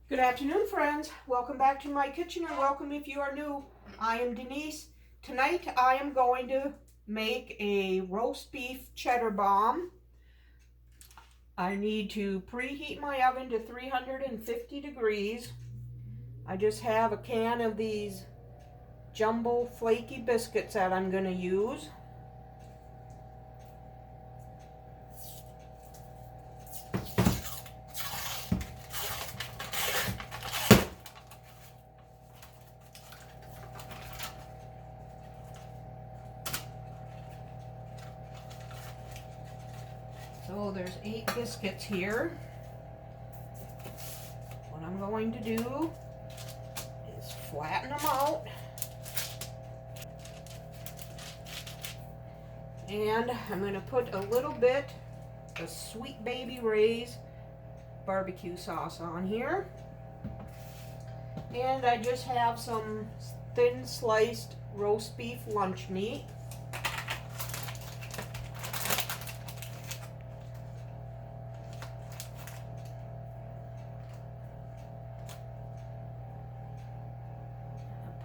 Good afternoon, friends. Welcome back to my kitchen, or welcome if you are new. I am Denise. Tonight I am going to make a roast beef cheddar bomb. I need to preheat my oven to 350 degrees. I just have a can of these jumbo flaky biscuits that I'm going to use. So there's 8 biscuits here. What I'm going to do is flatten them out. And I'm going to put a little bit of Sweet Baby Ray's barbecue sauce on here. And I just have some thin sliced roast beef lunch meat.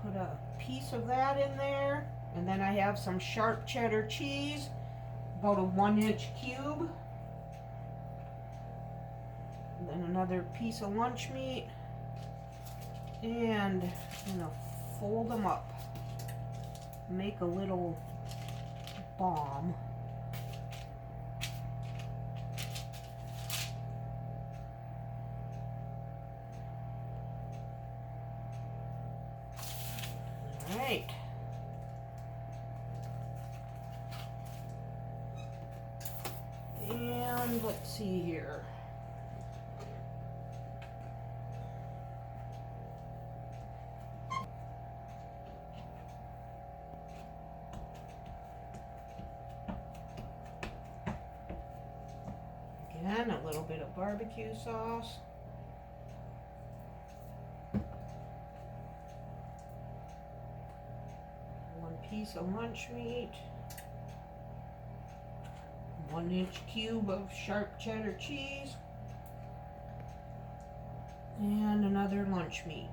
Put a piece of that in there, and then I have some sharp cheddar cheese, about a 1-inch cube, and then another piece of lunch meat, and I'm gonna fold them up, make a little bomb. Right. And let's see here. Again, a little bit of barbecue sauce. Piece of lunch meat, 1-inch cube of sharp cheddar cheese, and another lunch meat.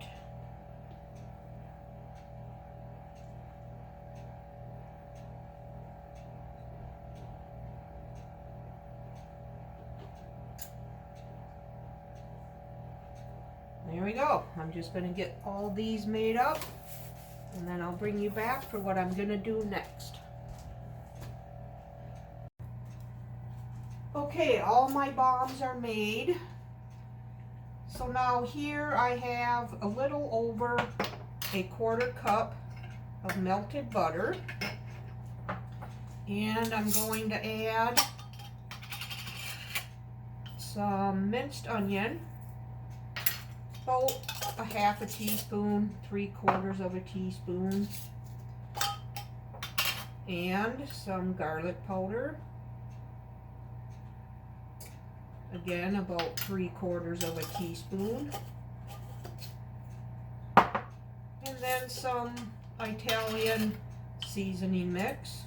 There we go. I'm just going to get all these made up, and then I'll bring you back for what I'm going to do next. Okay, all my bombs are made. So now here I have a little over a 1/4 cup of melted butter. And I'm going to add some minced onion, about a 1/2 teaspoon, 3/4 of a teaspoon, and some garlic powder, again about 3/4 of a teaspoon, and then some Italian seasoning mix.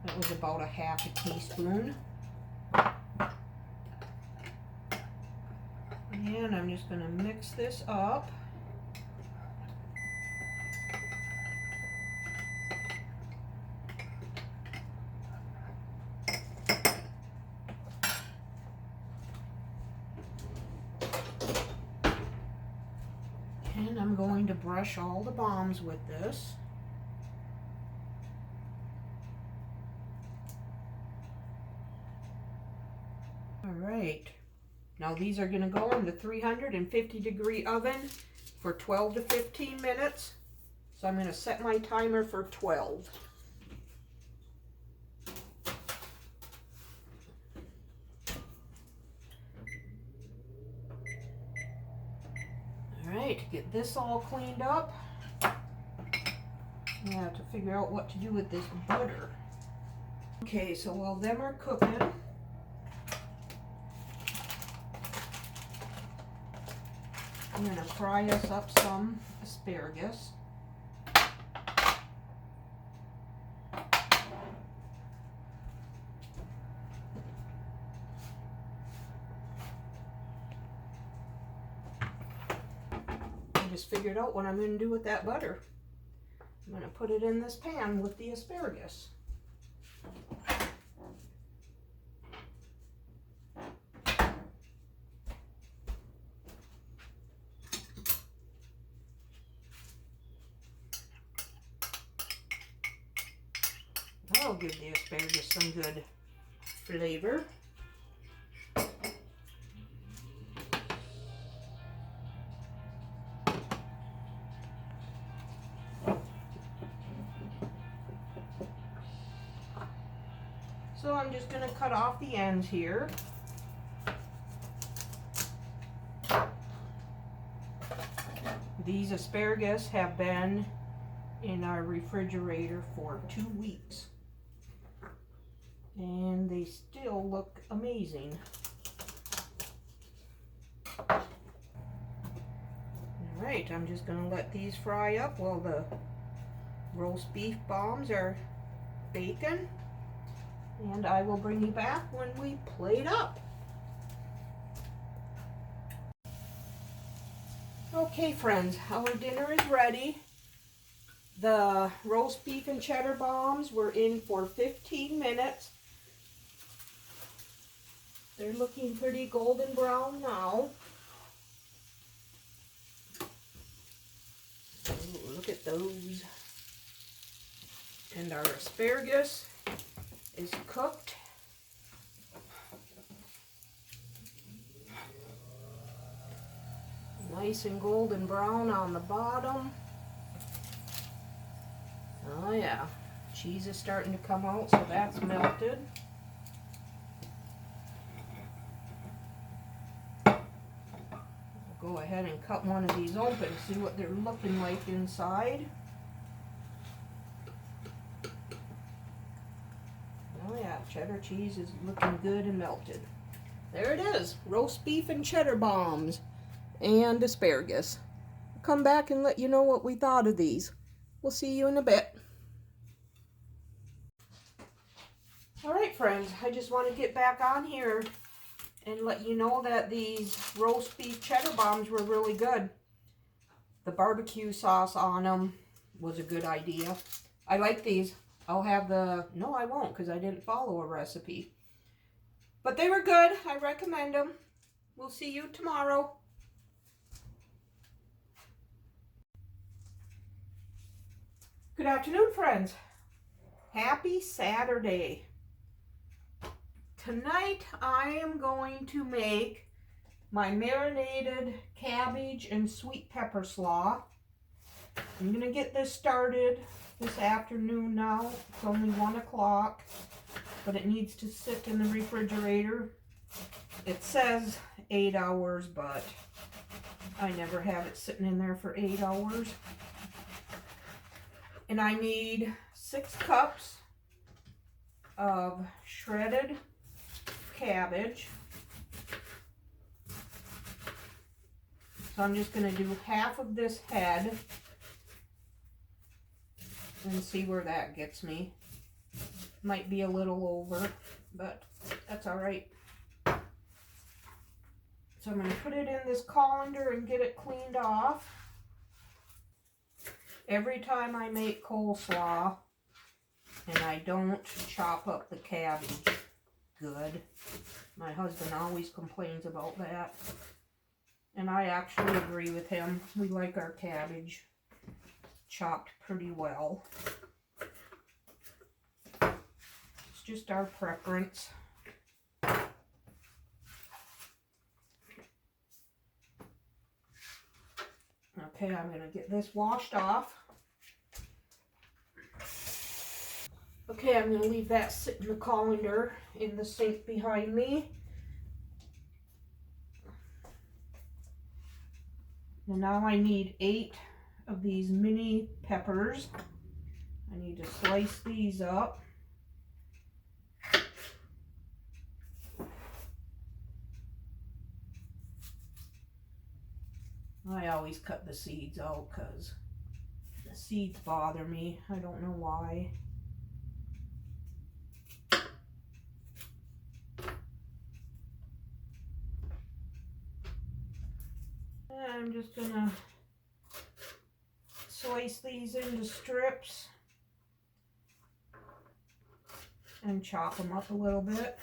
That was about a 1/2 teaspoon. And I'm just going to mix this up. And I'm going to brush all the bombs with this. All right. Now these are going to go in the 350 degree oven for 12 to 15 minutes. So I'm going to set my timer for 12. All right, to get this all cleaned up, I have to figure out what to do with this butter. Okay, so while them are cooking, I'm going to fry us up some asparagus. just figured out what I'm going to do with that butter. I'm going to put it in this pan with the asparagus. That'll give the asparagus some good flavor. So I'm just going to cut off the ends here. These asparagus have been in our refrigerator for 2 weeks. And they still look amazing. Alright, I'm just going to let these fry up while the roast beef bombs are baking. And I will bring you back when we plate up. Okay friends, our dinner is ready. The roast beef and cheddar bombs were in for 15 minutes. They're looking pretty golden brown now. Ooh, look at those. And our asparagus is cooked. Nice and golden brown on the bottom. Oh yeah, cheese is starting to come out, so that's melted. I'll go ahead and cut one of these open, see what they're looking like inside. Oh yeah, cheddar cheese is looking good and melted. There it is, roast beef and cheddar bombs and asparagus. I'll come back and let you know what we thought of these. We'll see you in a bit. Alright friends, I just want to get back on here and let you know that these roast beef cheddar bombs were really good. The barbecue sauce on them was a good idea. I like these. I'll have the... No, I won't because I didn't follow a recipe. But they were good. I recommend them. We'll see you tomorrow. Good afternoon, friends. Happy Saturday. Tonight I am going to make my marinated cabbage and sweet pepper slaw. I'm going to get this started this afternoon now. It's only 1 o'clock, but it needs to sit in the refrigerator. It says 8 hours, but I never have it sitting in there for 8 hours. And I need 6 cups of shredded cabbage. So I'm just going to do half of this head and see where that gets me. Might be a little over, but that's all right. So I'm going to put it in this colander and get it cleaned off. Every time I make coleslaw and I don't chop up the cabbage good, my husband always complains about that. And I actually agree with him. We like our cabbage chopped pretty well. It's just our preference. Okay, I'm going to get this washed off. Okay, I'm going to leave that sit in the colander in the sink behind me. And now I need 8 of these mini peppers. I need to slice these up. I always cut the seeds out because the seeds bother me. I don't know why. I'm just gonna slice these into strips and chop them up a little bit.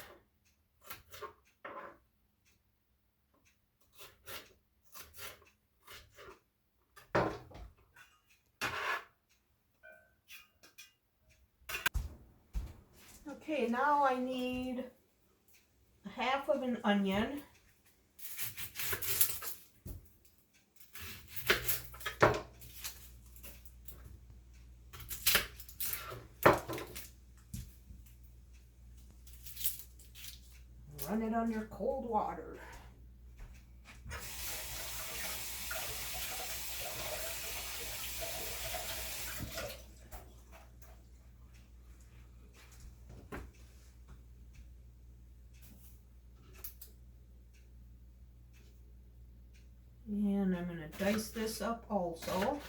Okay, now I need half of an onion. Run it under cold water. And I'm going to dice this up also.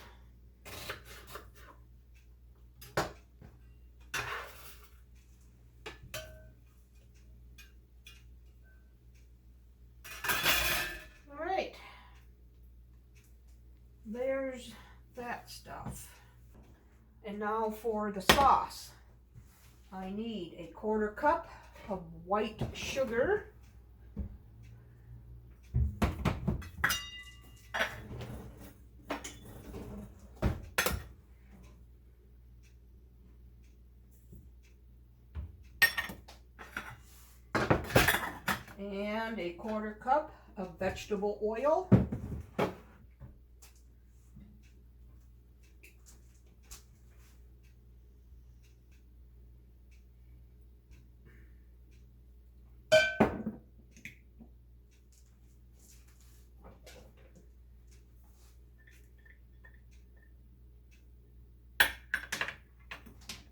Alright, there's that stuff. And now for the sauce. I need a 1/4 cup of white sugar. And a 1/4 cup of vegetable oil.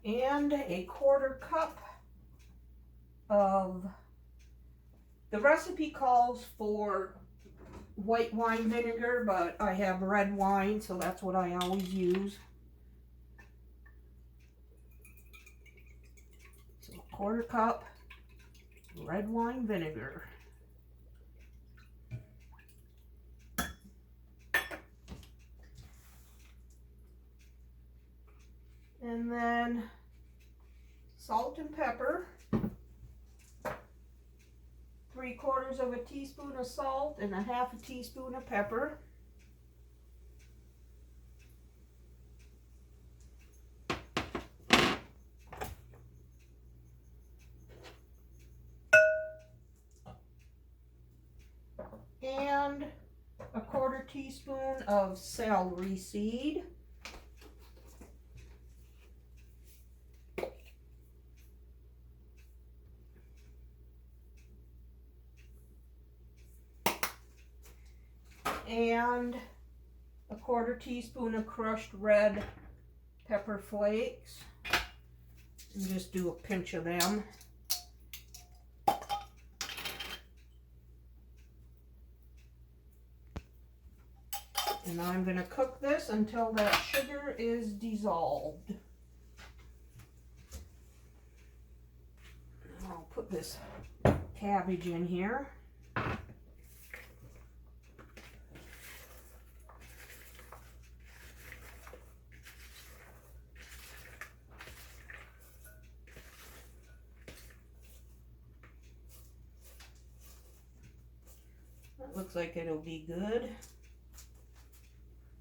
And a 1/4 cup of, the recipe calls for white wine vinegar, but I have red wine, so that's what I always use. So 1/4 cup red wine vinegar. And then salt and pepper. 3/4 of a teaspoon of salt and 1/2 teaspoon of pepper. And a 1/4 teaspoon of celery seed. And a 1/4 teaspoon of crushed red pepper flakes. And just do a pinch of them. And I'm going to cook this until that sugar is dissolved. I'll put this cabbage in here. That looks like it'll be good.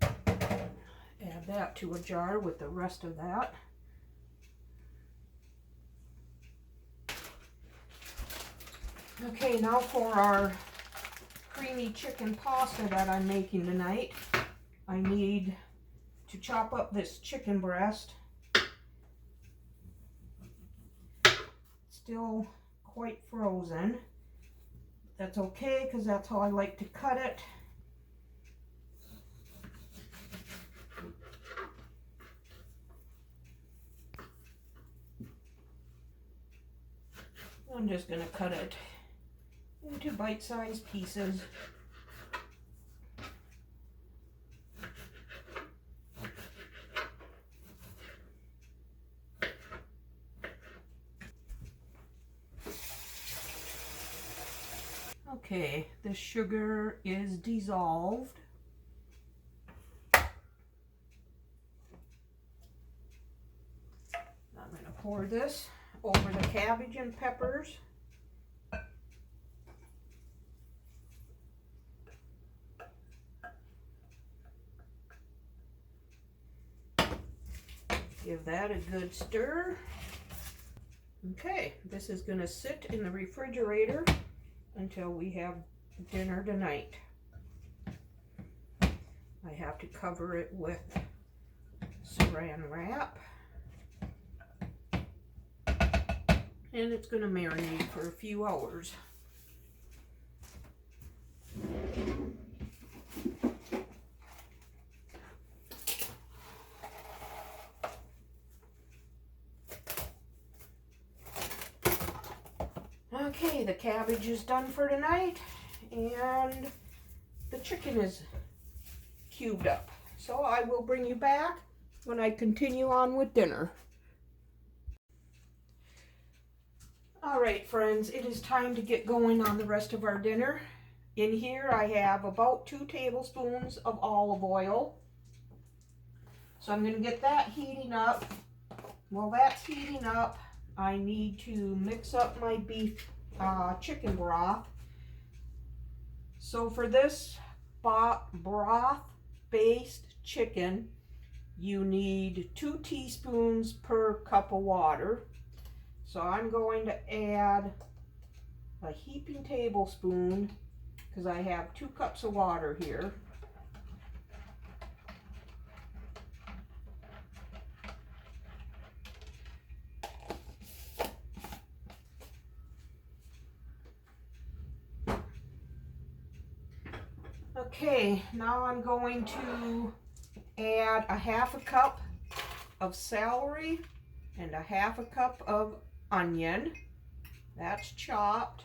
Add that to a jar with the rest of that. Okay, now for our creamy chicken pasta that I'm making tonight. I need to chop up this chicken breast. Still quite frozen. That's okay, because that's how I like to cut it. I'm just going to cut it into bite-sized pieces. Okay, the sugar is dissolved. pour this over the cabbage and peppers. Give that a good stir. Okay, this is going to sit in the refrigerator until we have dinner tonight. I have to cover it with saran wrap. And it's going to marinate for a few hours. Okay, the cabbage is done for tonight, and the chicken is cubed up. So I will bring you back when I continue on with dinner. All right, friends, it is time to get going on the rest of our dinner. In here I have about 2 tablespoons of olive oil. So I'm going to get that heating up. While that's heating up, I need to mix up my beef chicken broth. So for this broth-based chicken, you need 2 teaspoons per cup of water. So I'm going to add a heaping tablespoon because I have 2 cups of water here. Okay, now I'm going to add a 1/2 cup of celery and a 1/2 cup of onion. That's chopped.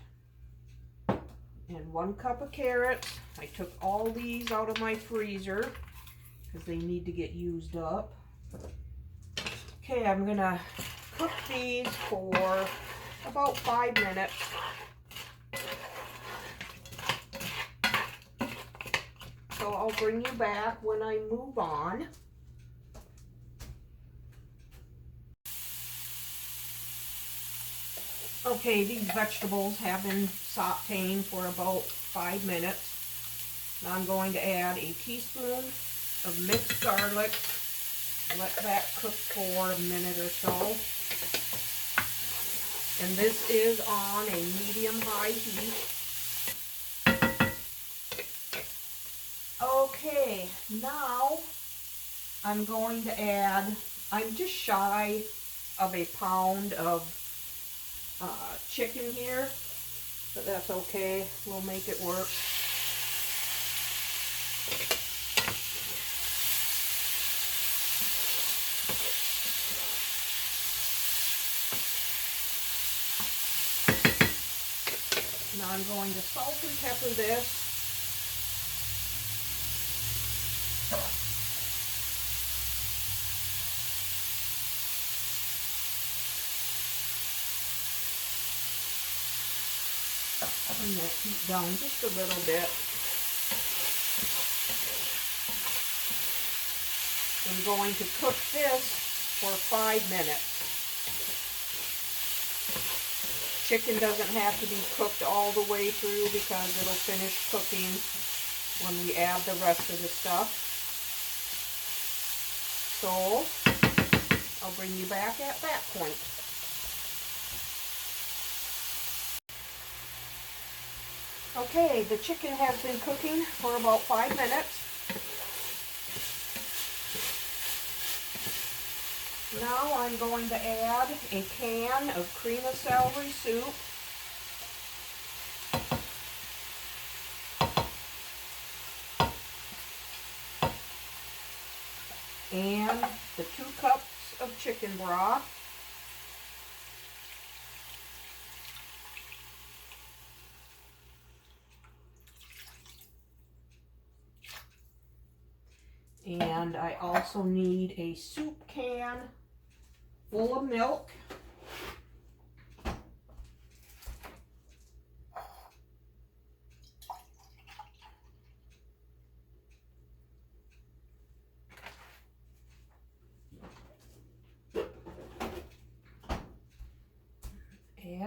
And 1 cup of carrots. I took all these out of my freezer because they need to get used up. Okay, I'm gonna cook these for about 5 minutes. So I'll bring you back when I move on. Okay, these vegetables have been sauteing for about 5 minutes. Now I'm going to add a teaspoon of minced garlic. Let that cook for a minute or so. And this is on a medium-high heat. Okay, now I'm going to add, I'm just shy of a pound of chicken here, but that's okay, we'll make it work. Now I'm going to salt and pepper this. Turn that heat down just a little bit. I'm going to cook this for 5 minutes. Chicken doesn't have to be cooked all the way through because it'll finish cooking when we add the rest of the stuff. So I'll bring you back at that point. Okay, the chicken has been cooking for about 5 minutes. Now I'm going to add a can of cream of celery soup. And the 2 cups of chicken broth. And I also need a soup can full of milk.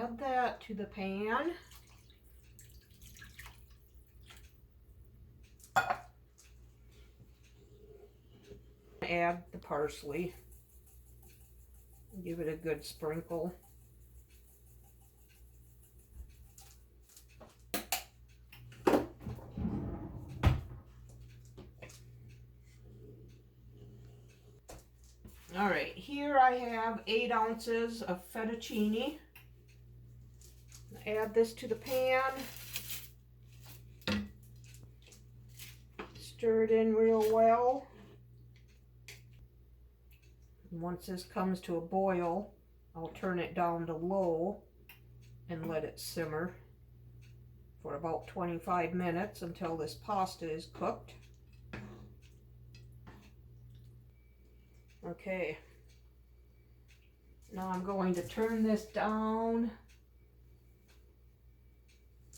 add that to the pan. Add the parsley. Give it a good sprinkle. All right, here I have 8 ounces of fettuccine. Add this to the pan. Stir it in real well. Once this comes to a boil, I'll turn it down to low and let it simmer for about 25 minutes until this pasta is cooked. Okay, now I'm going to turn this down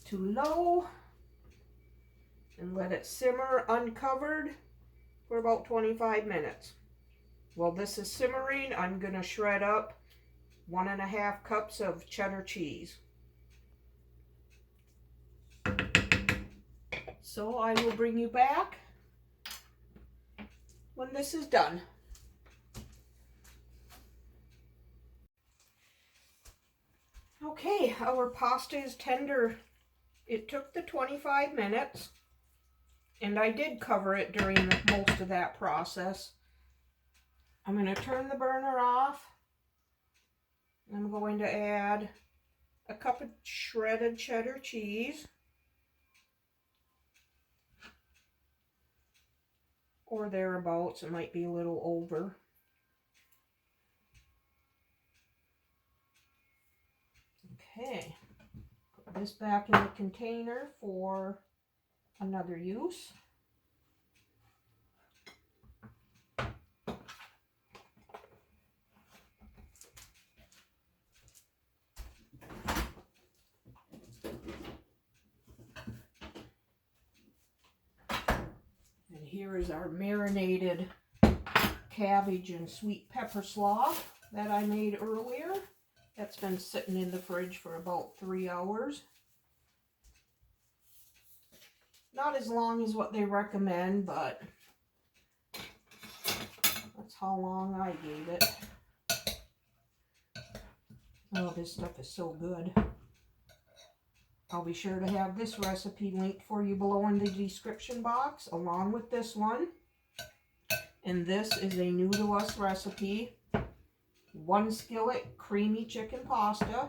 to low and let it simmer uncovered for about 25 minutes. While this is simmering, I'm going to shred up 1.5 cups of cheddar cheese. So I will bring you back when this is done. Okay, our pasta is tender. It took the 25 minutes, and I did cover it during most of that process. I'm going to turn the burner off. I'm going to add a cup of shredded cheddar cheese, or thereabouts. It might be a little over. Okay, put this back in the container for another use. And here is our marinated cabbage and sweet pepper slaw that I made earlier. That's been sitting in the fridge for about 3 hours. Not as long as what they recommend, but that's how long I gave it. Oh, this stuff is so good. I'll be sure to have this recipe linked for you below in the description box, along with this one. And this is a new to us recipe. 1 skillet creamy chicken pasta.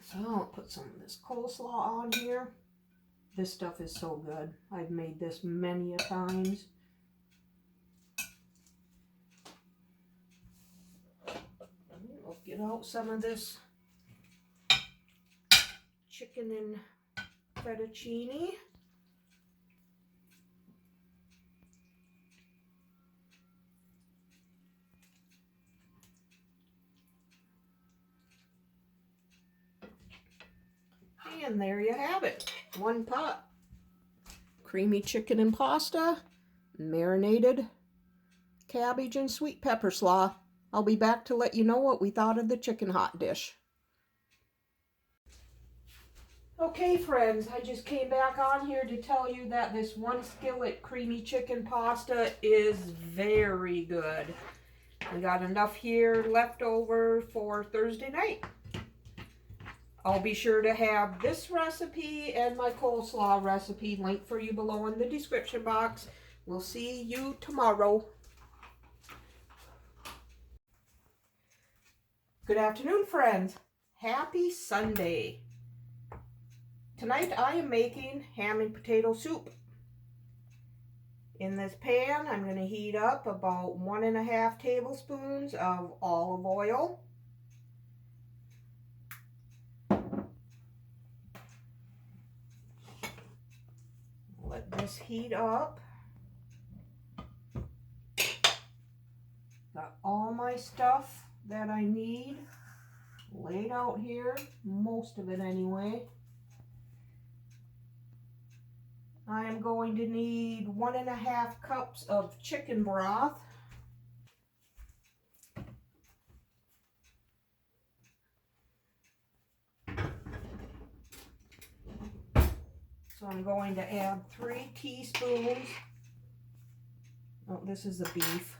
So I'll put some of this coleslaw on here. This stuff is so good. I've made this many a times. I'll get out some of this chicken and fettuccine. And there you have it. 1 pot. Creamy chicken and pasta, marinated cabbage and sweet pepper slaw. I'll be back to let you know what we thought of the chicken hot dish. Okay friends, I just came back on here to tell you that this 1 skillet creamy chicken pasta is very good. We got enough here left over for Thursday night. I'll be sure to have this recipe and my coleslaw recipe linked for you below in the description box. We'll see you tomorrow. Good afternoon, friends. Happy Sunday. Tonight I am making ham and potato soup. In this pan, I'm going to heat up about 1.5 tablespoons of olive oil. Let this heat up. Got all my stuff that I need laid out here, most of it anyway. I am going to need 1.5 cups of chicken broth. So I'm going to add 3 teaspoons. Oh, this is the beef.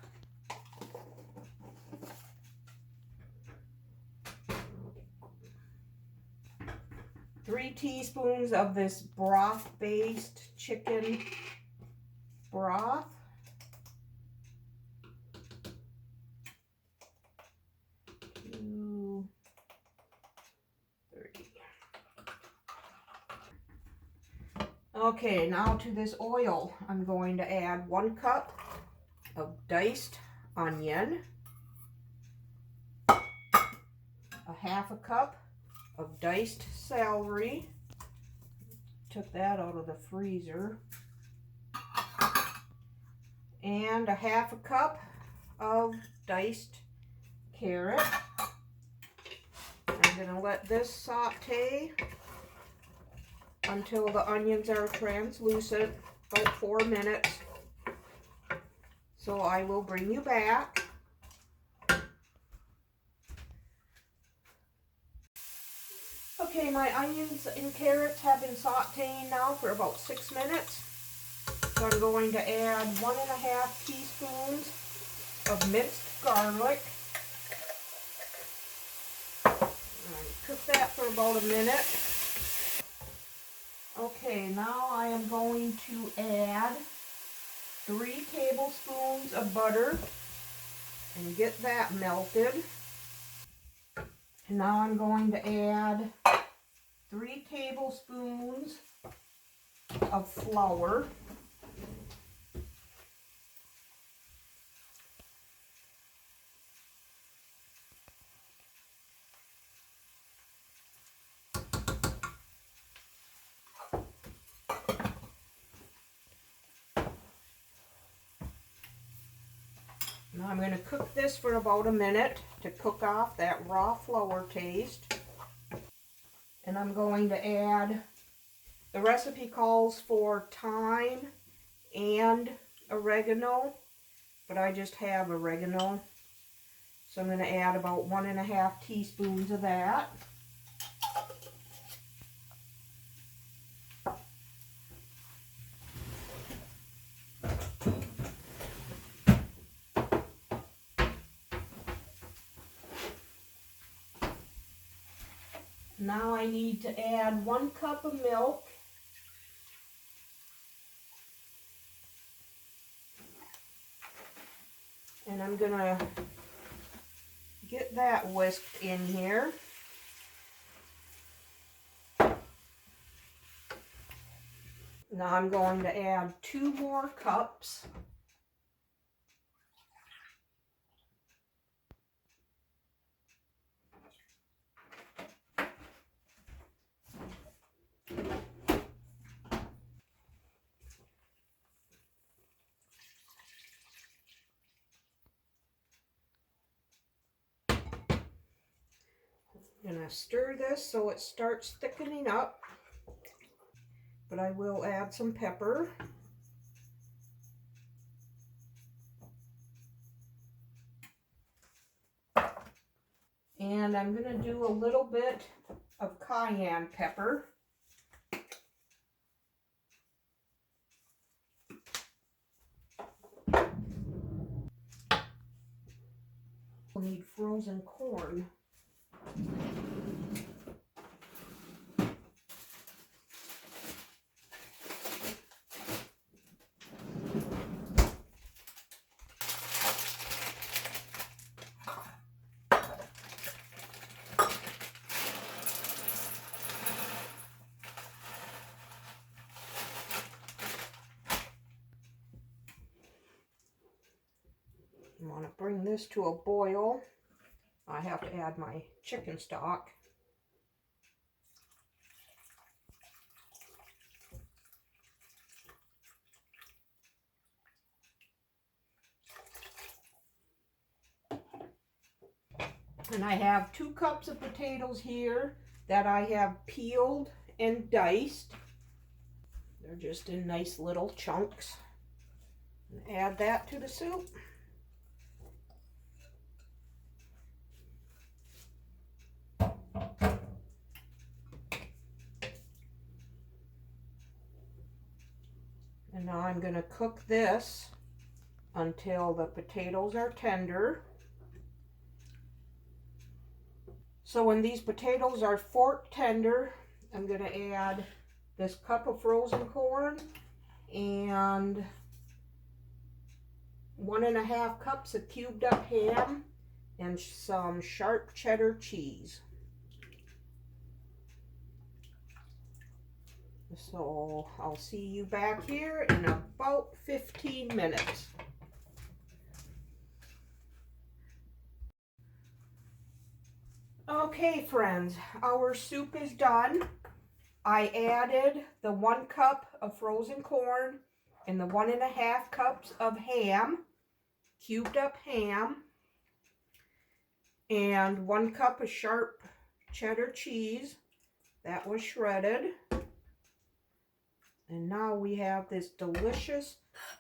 Three teaspoons of this broth-based chicken broth. 2, 3. Okay, now to this oil, I'm going to add 1 cup of diced onion, a 1/2 cup of diced celery. Took that out of the freezer. And a 1/2 cup of diced carrot. I'm going to let this saute until the onions are translucent, about 4 minutes. So I will bring you back. Okay, my onions and carrots have been sauteing now for about 6 minutes. So I'm going to add 1½ teaspoons of minced garlic. Cook that for about a minute. Okay, now I am going to add 3 tablespoons of butter and get that melted. And now I'm going to add 3 tablespoons of flour. Now I'm going to cook this for about a minute to cook off that raw flour taste. And I'm going to add, the recipe calls for thyme and oregano, but I just have oregano. So I'm going to add about 1½ teaspoons of that. Now I need to add 1 cup of milk. And I'm going to get that whisked in here. Now I'm going to add 2 more cups. I'm going to stir this so it starts thickening up, but I will add some pepper. And I'm going to do a little bit of cayenne pepper. We'll need frozen corn. I want to bring this to a boil. I have to add my chicken stock. And I have 2 cups of potatoes here that I have peeled and diced. They're just in nice little chunks. And add that to the soup. Now I'm going to cook this until the potatoes are tender. So when these potatoes are fork tender, I'm going to add this cup of frozen corn and 1.5 cups of cubed up ham and some sharp cheddar cheese. So I'll see you back here in about 15 minutes. Okay, friends, our soup is done. I added the 1 cup of frozen corn and the 1.5 cups of ham, cubed up ham, and 1 cup of sharp cheddar cheese that was shredded. And now we have this delicious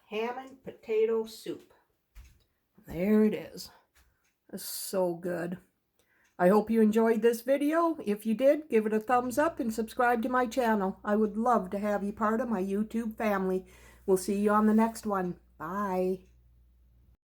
ham and potato soup. There it is. It's so good. I hope you enjoyed this video. If you did, give it a thumbs up and subscribe to my channel. I would love to have you part of my YouTube family. We'll see you on the next one. Bye.